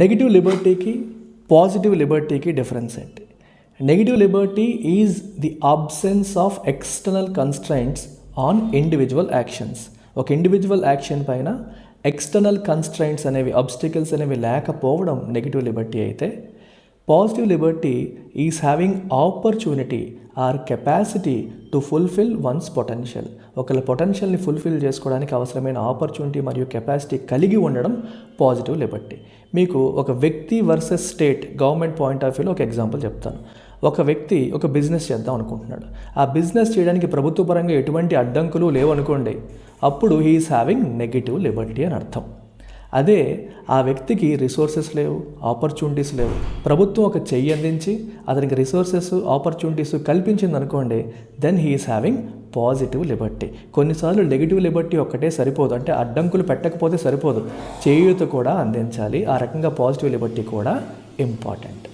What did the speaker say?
Negative లిబర్టీకి positive లిబర్టీకి difference ఏంటి? Negative Liberty is the absence of external constraints on individual actions. ఒక individual action పైన external constraints అనేవి, obstacles అనేవి లేకపోవడం negative Liberty అయితే, positive Liberty is having opportunity or capacity to fulfil once potential. ఒకళ్ళ పొటెన్షియల్ని fulfil చేసుకోవడానికి అవసరమైన ఆపర్చునిటీ మరియు కెపాసిటీ కలిగి ఉండడం పాజిటివ్ లిబర్టీ. మీకు ఒక వ్యక్తి versus state, government point of వ్యూలో ఒక ఎగ్జాంపుల్ చెప్తాను. ఒక వ్యక్తి ఒక బిజినెస్ చేద్దాం అనుకుంటున్నాడు. ఆ బిజినెస్ చేయడానికి ప్రభుత్వ పరంగా ఎటువంటి అడ్డంకులు లేవనుకోండి, అప్పుడు he is having negative Liberty అని అర్థం. అదే ఆ వ్యక్తికి రిసోర్సెస్ లేవు, ఆపర్చునిటీస్ లేవు, ప్రభుత్వం ఒక చెయ్యి అందించి అతనికి రిసోర్సెస్, ఆపర్చునిటీస్ కల్పించింది అనుకోండి, then he is having positive liberty. కొన్నిసార్లు నెగిటివ్ లిబర్టీ ఒక్కటే సరిపోదు, అంటే అడ్డంకులు పెట్టకపోతే సరిపోదు, చేయూత కూడా అందించాలి. ఆ రకంగా పాజిటివ్ లిబర్టీ కూడా ఇంపార్టెంట్.